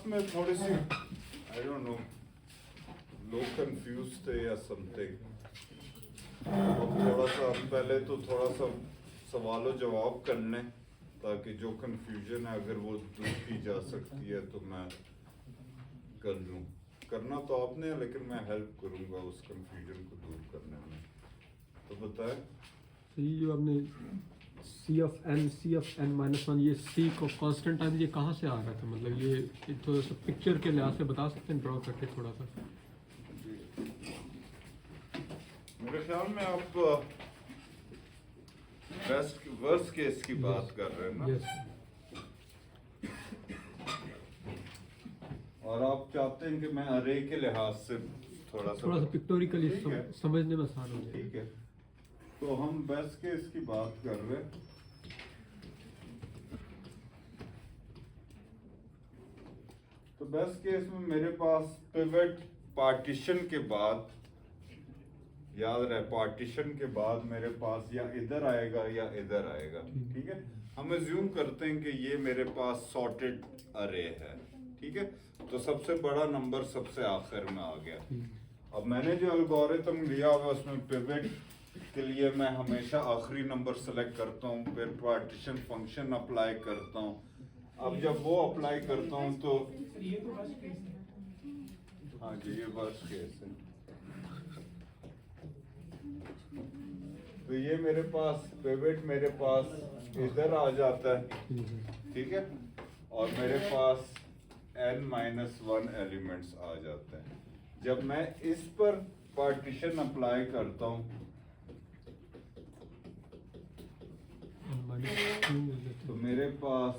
में थोड़ी सी I don't know लोग कंफ्यूज थे या समथिंग, थोड़ा सा पहले तो थोड़ा सा सवालों जवाब कर लें ताकि जो कंफ्यूजन है अगर वो दूर की जा सकती है तो मैं कर लूँ। करना तो आपने है लेकिन मैं हेल्प करूँगा उस कंफ्यूजन को दूर करने में। तो बताएं। तो ये जो आपने सी ऑफ एन माइनस वन, ये सी को कांस्टेंट टाइम, ये कहाँ से आ रहा था? मतलब ये थोड़ा सा पिक्चर के लिहाज से बता सकते हैं ड्रॉ करके थोड़ा सा? मेरे ख्याल में आप बेस्ट वर्स्ट केस की बात कर रहे हैं ना। यस। और आप चाहते हैं कि मैं अरे के लिहाज से थोड़ा सा पिक्टोरिकली ठीक है। समझने में आसान हो जाए। ठीक है, तो हम बेस्ट केस की बात कर रहे हैं। तो बेस्ट केस में मेरे पास पिवट पार्टीशन के बाद, याद रहे पार्टीशन के बाद मेरे पास या इधर आएगा या इधर आएगा। ठीक है, हम अज्यूम करते हैं कि ये मेरे पास सॉर्टेड अरे है। ठीक है, तो सबसे बड़ा नंबर सबसे आखिर में आ गया। अब मैंने जो एल्गोरिथम लिया हुआ उसमें पिवट के लिए मैं हमेशा आखिरी नंबर सेलेक्ट करता हूँ, फिर पार्टीशन फंक्शन अप्लाई करता हूँ। अब जब वो अप्लाई करता हूँ तो हाँ जी ये वर्स्ट केस है। तो ये मेरे पास पिवट मेरे पास इधर आ जाता है। ठीक है, और मेरे पास n-1 एलिमेंट्स आ जाते हैं। जब मैं इस पर पार्टीशन अप्लाई करता हूँ तो मेरे पास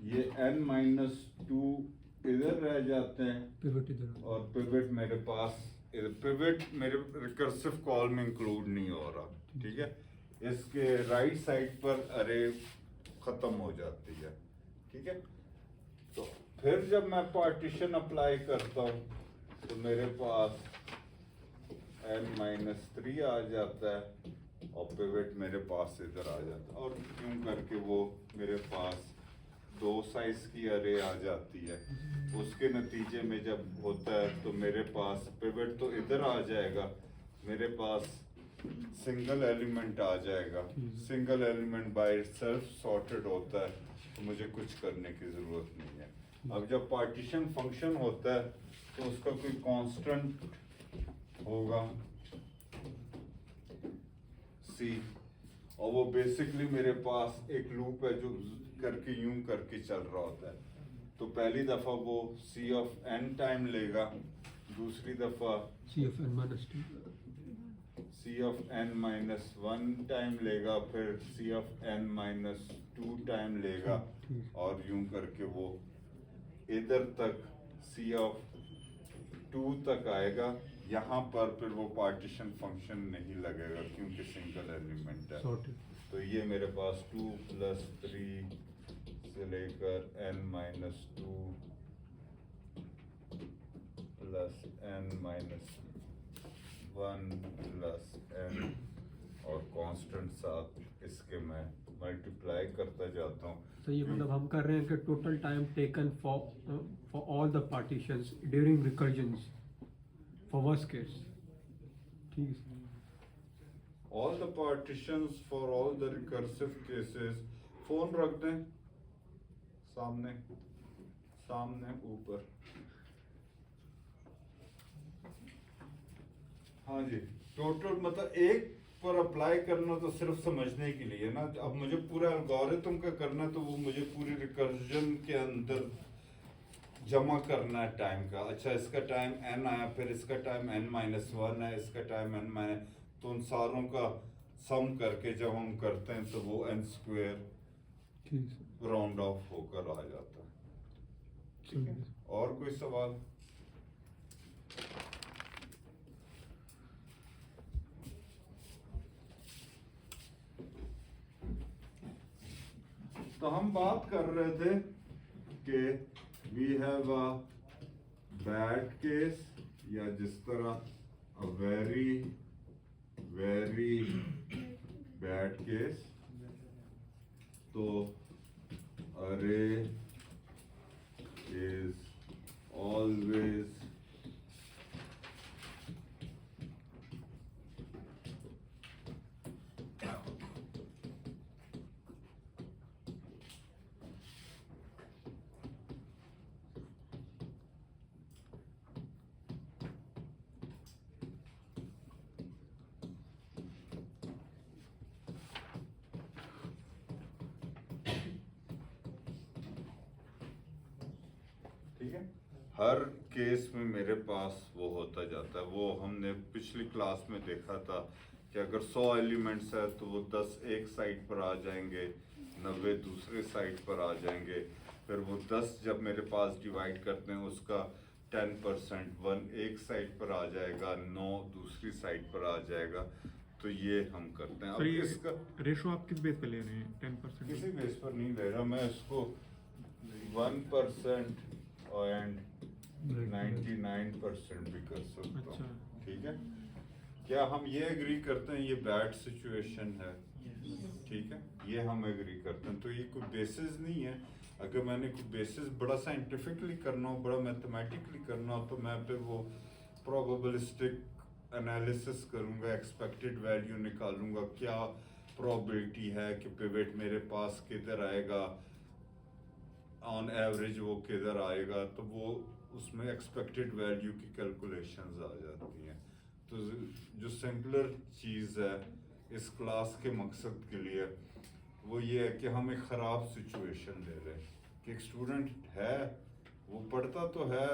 ये n-2 इधर रह जाते हैं पिवट इधर, और पिवट मेरे पास पिवट मेरे रिकर्सिव कॉल में इंक्लूड नहीं हो रहा। ठीक है, इसके राइट साइड पर अरे खत्म हो जाती है। ठीक है, तो फिर जब मैं पार्टीशन अप्लाई करता हूँ तो मेरे पास n-3 आ जाता है और पिवट मेरे पास इधर आ जाता है, और यूं करके वो मेरे पास 2 साइज की अरे आ जाती है। उसके नतीजे में जब होता है तो मेरे पास पिवट तो इधर आ जाएगा, मेरे पास सिंगल एलिमेंट आ जाएगा। Single element by itself sorted होता है तो मुझे कुछ करने की ज़रूरत नहीं है। अब जब पार्टीशन फंक्शन होता है तो उसका कोई कांस्टेंट होगा सी, और वो बेसिकली मेरे पास एक लूप है जो करके यूं करके चल रहा होता है। तो पहली दफ़ा वो सी ऑफ एन टाइम लेगा, दूसरी दफ़ा C of N minus two, C of n-1 time लेगा, फिर सी ऑफ n-2 टाइम लेगा, और यूं करके वो इधर तक सी ऑफ 2 तक आएगा। यहाँ पर फिर वो पार्टीशन फंक्शन नहीं लगेगा क्योंकि सिंगल एलिमेंट है। तो ये मेरे पास 2 + 3 से लेकर n-2 + n-1 + n और कांस्टेंट साथ इसके मैं मल्टीप्लाई करता जाता हूँ। तो ये मतलब हम कर रहे हैं कि total time taken for all the partitions during recursions for worst case. ठीक है, All the partitions for all the recursive cases। Phone रख दें सामने, सामने ऊपर। हाँ जी, टोटल मतलब एक पर अप्लाई करना तो सिर्फ समझने के लिए ना। अब मुझे पूरा एल्गोरिथम का करना तो वो मुझे पूरी रिकर्जन के अंदर जमा करना है टाइम का। अच्छा इसका टाइम n आया, फिर इसका टाइम n-1 है, इसका टाइम n-, तो उन सारों का सम करके जब हम करते हैं तो वो n² राउंड ऑफ होकर आ जाता है। ठीक है, और कोई सवाल? तो हम बात कर रहे थे कि we have a bad case, या जिस तरह a very very bad case. तो अरे is always ठीक है। हर केस में मेरे पास वो होता जाता है। वो हमने पिछली क्लास में देखा था कि अगर 100 एलिमेंट्स है तो वो 10 एक साइड पर आ जाएंगे, 90 दूसरे साइड पर आ जाएंगे। फिर वो 10 जब मेरे पास डिवाइड करते हैं उसका 10% 1 एक साइड पर आ जाएगा, 9 दूसरी साइड पर आ जाएगा। तो ये हम करते हैं। सर अब ये इसका रेशो आप किस बेस पे ले रहे हैं? 10%? किसी बेस पर नहीं ले रहा मैं इसको 1% एंड 99% भी कर सकता हूँ। अच्छा। ठीक है। क्या हम ये एग्री करते हैं ये बैड सिचुएशन है? ठीक है, ये हम एग्री करते हैं। तो ये कोई बेसिस नहीं है। अगर मैंने कोई बेसिस बड़ा साइंटिफिकली करना हो, बड़ा मैथमेटिकली करना हो, तो मैं फिर वो प्रोबेबिलिस्टिक एनालिसिस करूँगा, एक्सपेक्टेड वैल्यू निकालूंगा, क्या प्रोबेबिलिटी है कि पिवट मेरे पास किधर आएगा, ऑन एवरेज वो किधर आएगा। तो वो उसमें एक्सपेक्टेड वैल्यू की कैलकुलेशंस आ जाती हैं। तो जो सिंपलर चीज़ है इस क्लास के मकसद के लिए वो ये है कि हम एक ख़राब सिचुएशन ले रहे हैं कि एक स्टूडेंट है, वो पढ़ता तो है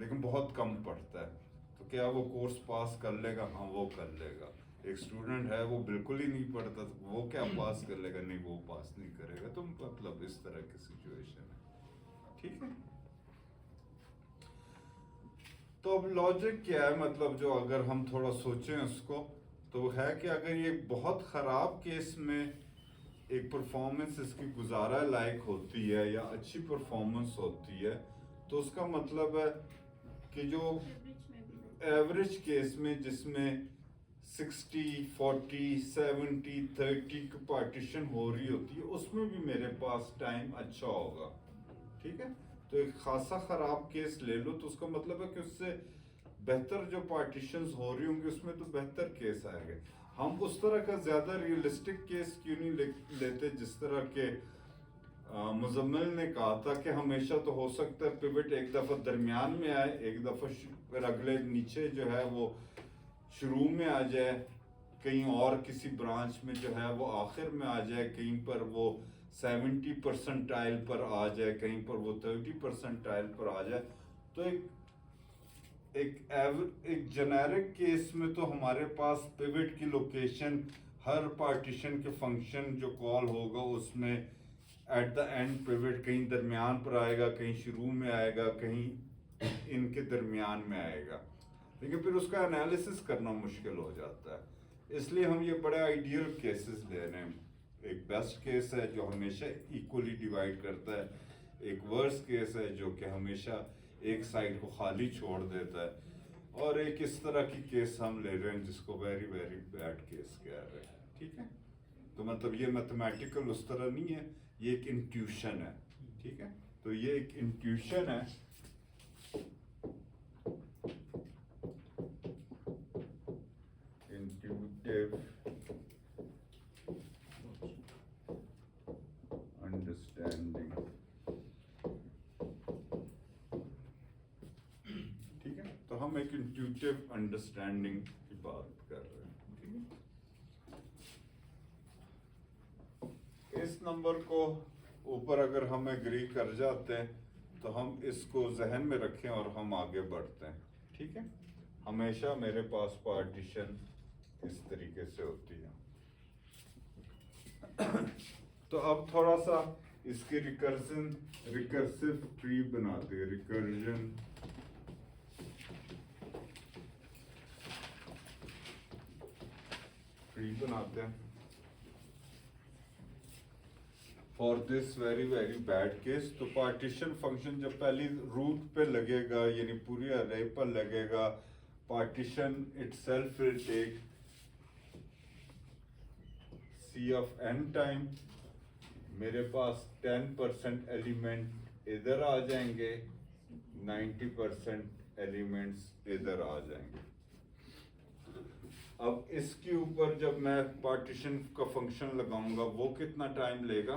लेकिन बहुत कम पढ़ता है। तो क्या वो कोर्स पास कर लेगा? हाँ, वो कर लेगा। एक स्टूडेंट है वो बिल्कुल ही नहीं पढ़ता, तो वो क्या पास कर लेगा? नहीं, वो पास नहीं करेगा। तो मतलब इस तरह की सिचुएशन है। ठीक है। तो अब लॉजिक क्या है? मतलब जो अगर हम थोड़ा सोचें उसको, तो वो है कि अगर ये बहुत ख़राब केस में एक परफॉर्मेंस इसकी गुजारा लायक होती है या अच्छी परफॉर्मेंस होती है, तो उसका मतलब है कि जो एवरेज केस में जिसमें 60, 40, 70, 30 की पार्टीशन हो रही होती है, उसमें भी मेरे पास टाइम अच्छा होगा। ठीक है। तो एक खासा ख़राब केस ले लो तो उसका मतलब है कि उससे बेहतर जो पार्टीशंस हो रही होंगी उसमें तो बेहतर केस आएंगे। हम उस तरह का ज़्यादा रियलिस्टिक केस क्यों नहीं लेते जिस तरह के मुजम्मिल ने कहा था कि हमेशा तो हो सकता है पिवट एक दफ़ा दरमियान में आए, एक दफ़ा फिर अगले नीचे जो है वो शुरू में आ जाए, कहीं और किसी ब्रांच में जो है वो आखिर में आ जाए, कहीं पर वो 70 परसेंटाइल पर आ जाए, कहीं पर वो 30 परसेंटाइल पर आ जाए। तो एक जेनेरिक केस में तो हमारे पास पिवट की लोकेशन हर पार्टीशन के फंक्शन जो कॉल होगा उसमें एट द एंड पिवट कहीं दरमियान पर आएगा, कहीं शुरू में आएगा, कहीं इनके दरमियान में आएगा। लेकिन फिर उसका एनालिसिस करना मुश्किल हो जाता है। इसलिए हम ये बड़े आइडियल केसेस ले रहे हैं। एक बेस्ट केस है जो हमेशा इक्वली डिवाइड करता है, एक वर्स्ट केस है जो कि हमेशा एक साइड को खाली छोड़ देता है, और एक इस तरह की केस हम ले रहे हैं जिसको वेरी वेरी बैड केस कह रहे हैं। ठीक है। तो मतलब ये मैथमेटिकल उस तरह नहीं है, ये एक इंट्यूशन है। ठीक है। तो ये एक इंट्यूशन है। Intuitive understanding. ठीक है। तो हम एक इंट्यूटिव अंडरस्टैंडिंग की बात कर रहे हैं। ठीक है। इस नंबर को ऊपर अगर हम एग्री कर जाते हैं तो हम इसको जहन में रखें और हम आगे बढ़ते हैं। ठीक है। हमेशा मेरे पास पार्टीशन इस तरीके से होती है। तो अब थोड़ा सा इसकी रिकर्सिव ट्री बनाते हैं। रिकर्जन ट्री बनाते हैं for this very very bad case. तो पार्टीशन फंक्शन जब पहली रूट पे लगेगा यानी पूरी अरे पर लगेगा, partition itself will take C of n time. मेरे पास 10% एलिमेंट इधर आ जाएंगे 90% एलिमेंट्स इधर आ जाएंगे। अब इसके ऊपर जब मैं पार्टीशन का फंक्शन लगाऊंगा वो कितना टाइम लेगा?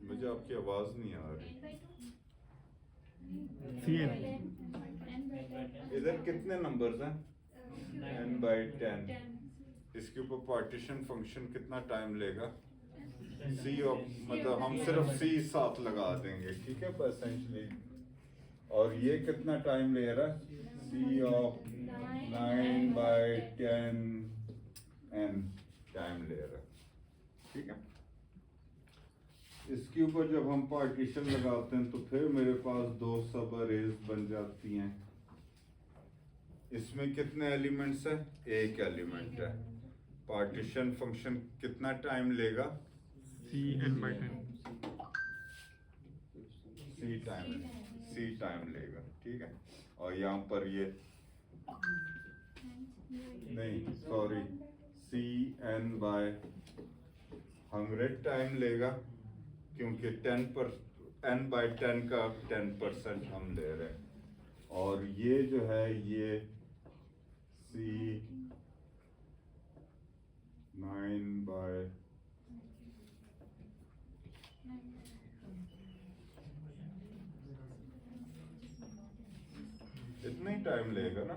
मुझे आपकी आवाज नहीं आ रही। इधर कितने नंबर्स हैं? n/10। इसके ऊपर पार्टीशन फंक्शन कितना टाइम लेगा? c और मतलब हम सिर्फ c साथ लगा देंगे, ठीक है एसेंशियली। और ये कितना टाइम ले रहा है? c ऑफ 9/10 n टाइम ले रहा है, ठीक है। इसके ऊपर जब हम पार्टीशन लगाते हैं तो फिर मेरे पास दो सब अरेज बन जाती हैं। इसमें कितने एलिमेंट्स हैं? एक एलिमेंट है। पार्टीशन फंक्शन कितना टाइम लेगा? Cn/10 c टाइम लेगा, ठीक है। और यहाँ पर ये नहीं सॉरी Cn/100 टाइम लेगा, क्योंकि n/10 का 10% हम ले रहे हैं। और ये जो है ये C9/, इतना ही टाइम लेगा ना।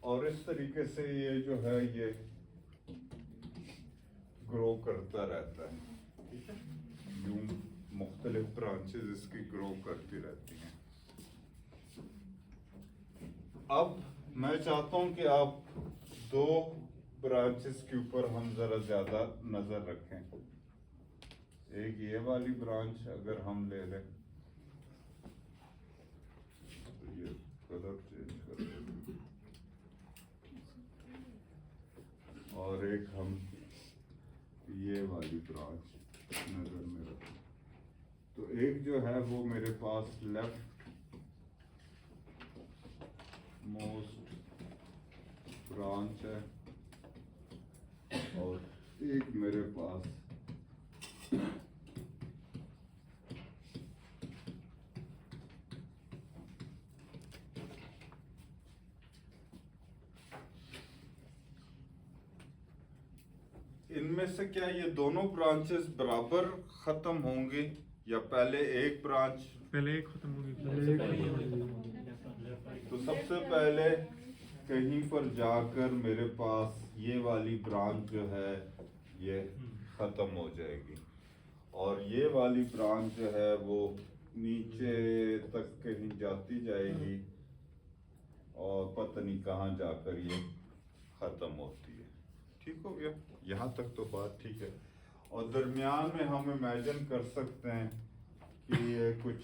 और इस तरीके से ये जो है ये ग्रो करता रहता है, ठीक है। यूं मुख्तलिफ ब्रांचेस इसकी ग्रो करती रहती हैं। अब मैं चाहता हूं कि आप दो ब्रांचेस के ऊपर हम जरा ज्यादा नजर रखें। एक ये वाली ब्रांच अगर हम ले लें तो ये कलर चेंज कर दें, और एक हम ये वाली ब्रांच नजर में रखें। तो एक जो है वो मेरे पास लेफ्ट मोस्ट ब्रांच है, और एक मेरे पास इनमें से क्या ये दोनों ब्रांचेस बराबर खत्म होंगे या पहले एक ब्रांच? पहले एक खत्म होगी। तो सबसे पहले कहीं पर जाकर मेरे पास ये वाली ब्रांच जो है ये खत्म हो जाएगी, और ये वाली ब्रांच जो है वो नीचे तक कहीं जाती जाएगी और पता नहीं कहाँ जाकर ये खत्म होती है। ठीक हो गया, यहाँ तक तो बात ठीक है। और दरमियान में हम इमेजिन कर सकते हैं कि ये कुछ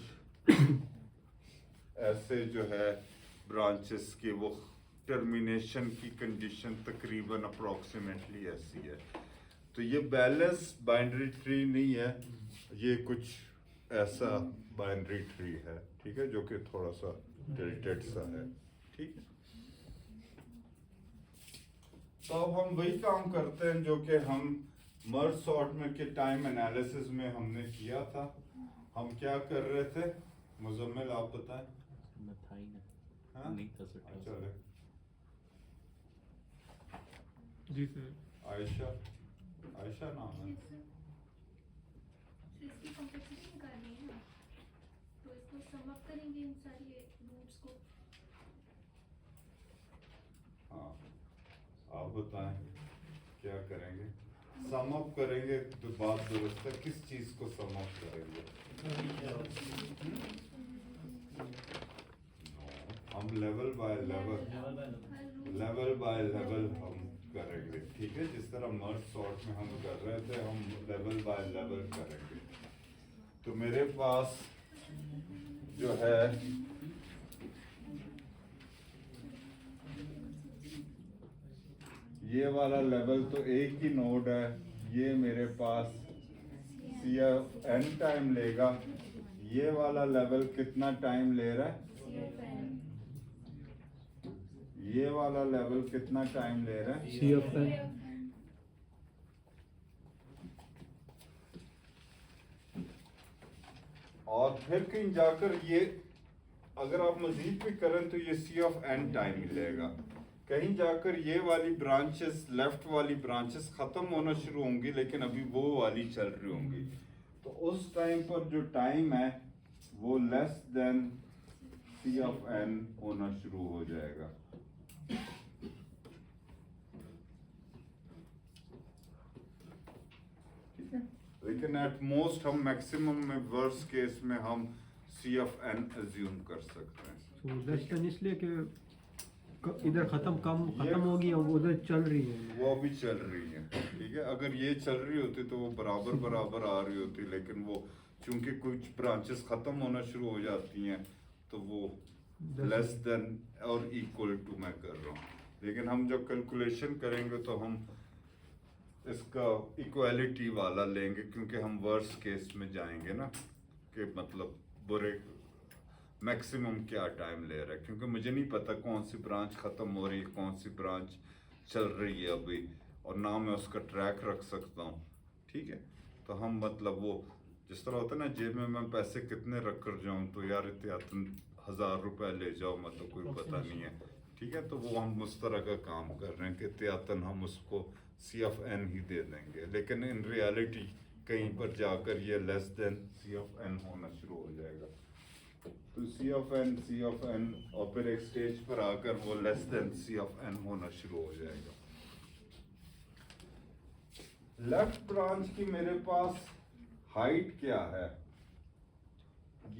ऐसे जो है ब्रांचेस की वो टर्मिनेशन की कंडीशन तकरीबन अप्रोक्सीमेटली ऐसी है। तो ये बैलेंस बाइनरी ट्री नहीं है, ये कुछ ऐसा बाइनरी ट्री है, ठीक है, जो कि थोड़ा सा टिल्टेड सा है, ठीक है। तो अब हम वही काम करते हैं जो कि हम मर्ज सॉर्ट में के टाइम एनालिसिस में हमने किया था। हम क्या कर रहे थे मुजम्मिल, आप बताएं। हाँ? चले जी सर। आयशा, आयशा नाम है। इसकी कॉम्प्लेक्सिटी निकालनी है ना, तो इसको सम अप करेंगे इन सारी रूट्स को। हाँ, आप बताएं क्या करेंगे? सम अप करेंगे तो बात दुरुस्त है। किस चीज को सम अप करेंगे? हम लेवल बाय लेवल हम करेंगे, ठीक है। जिस तरह मर्ज सॉर्ट में हम कर रहे थे, हम लेवल बाय लेवल करेंगे। तो मेरे पास जो है ये वाला लेवल तो एक ही नोड है, ये मेरे पास CFN टाइम लेगा। ये वाला लेवल कितना टाइम ले रहा है? ये वाला लेवल कितना टाइम ले रहा है? CFN और फिर कहीं जाकर ये अगर आप मजीद भी करें तो ये CFN टाइम मिलेगा। कहीं जाकर ये वाली ब्रांचेस, लेफ्ट वाली ब्रांचेस खत्म होना शुरू होंगी, लेकिन अभी वो वाली चल रही होंगी। तो उस टाइम पर जो टाइम है वो लेस देन CFN होना शुरू हो जाएगा। ठीक है, लेकिन एट मोस्ट हम मैक्सिमम में, वर्स्ट केस में हम CFN एज्यूम कर सकते हैं। तो लेस देन इसलिए कि इधर खत्म होगी और वो उधर चल रही है। वो अभी चल रही है, ठीक है। अगर ये चल रही होती तो वो बराबर बराबर आ रही होती, लेकिन वो चूंकि कुछ ब्रांचेस खत्म होना शुरू हो जाती हैं तो वो लेस देन और इक्वल टू मैं कर रहा हूँ। लेकिन हम जब कैलकुलेशन करेंगे तो हम इसका इक्वालिटी वाला लेंगे, क्योंकि हम वर्स्ट केस में जाएंगे ना, कि मतलब बुरे मैक्सिमम क्या टाइम ले रहा है, क्योंकि मुझे नहीं पता कौन सी ब्रांच ख़त्म हो रही है, कौन सी ब्रांच चल रही है अभी, और ना मैं उसका ट्रैक रख सकता हूँ, ठीक है। तो हम मतलब वो जिस तरह होता है ना, जेब में मैं पैसे कितने रख कर जाऊँ, तो यार एहतियातन 1000 रुपये ले जाओ, मतलब कोई पता नहीं है, ठीक है। तो वो हम उस तरह का काम कर रहे हैं कि एहतियातन हम उसको CFN ही दे देंगे, लेकिन इन रियलिटी कहीं पर जाकर ये लेस देन CFN होना शुरू हो जाएगा। तो CFN और फिर एक स्टेज पर आकर वो लेस देन CFN होना शुरू हो जाएगा। लेफ्ट ब्रांच की मेरे पास हाइट क्या है?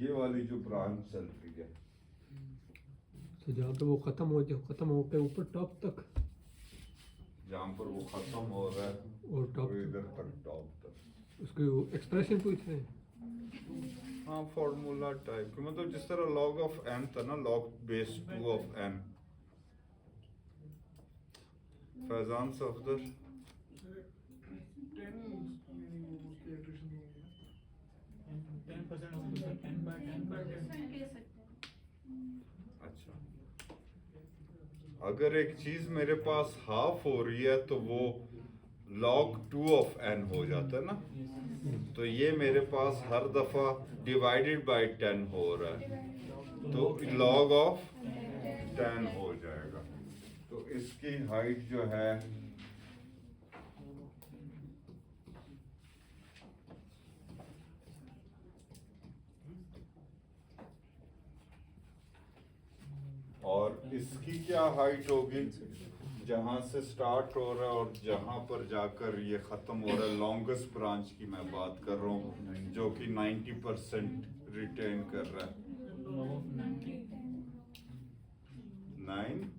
ये वाली जो ब्रांच चल रही है, तो जहाँ पे वो खत्म होकर ऊपर टॉप तक, जहाँ पर वो खत्म हो रहा है और टॉप वो इधर तक, टॉप तक, उसके एक्सप्रेशन पूछ रहे हैं। हाँ फॉर्मूला टाइप की, मतलब जिस तरह log of n था ना, log base 2 of n। Faizan Safdar, अच्छा, अगर एक चीज मेरे पास हाफ हो रही है तो वो log 2 of n हो जाता है ना, तो ये मेरे पास हर दफा डिवाइडेड बाय 10 हो रहा है, तो log of 10 हो जाएगा। तो इसकी हाइट जो है और इसकी क्या हाइट होगी, जहां से स्टार्ट हो रहा है और जहां पर जाकर ये खत्म हो रहा है, लॉन्गेस्ट ब्रांच की मैं बात कर रहा हूँ, जो कि 90% रिटेन कर रहा है। 9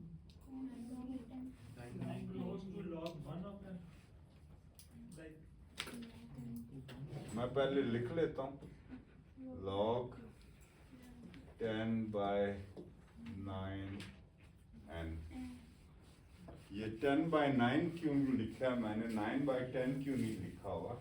मैं पहले लिख लेता हूँ, log 10/9n। ये 10/9 क्यों लिखा है मैंने, 9/10 क्यों नहीं लिखा हुआ?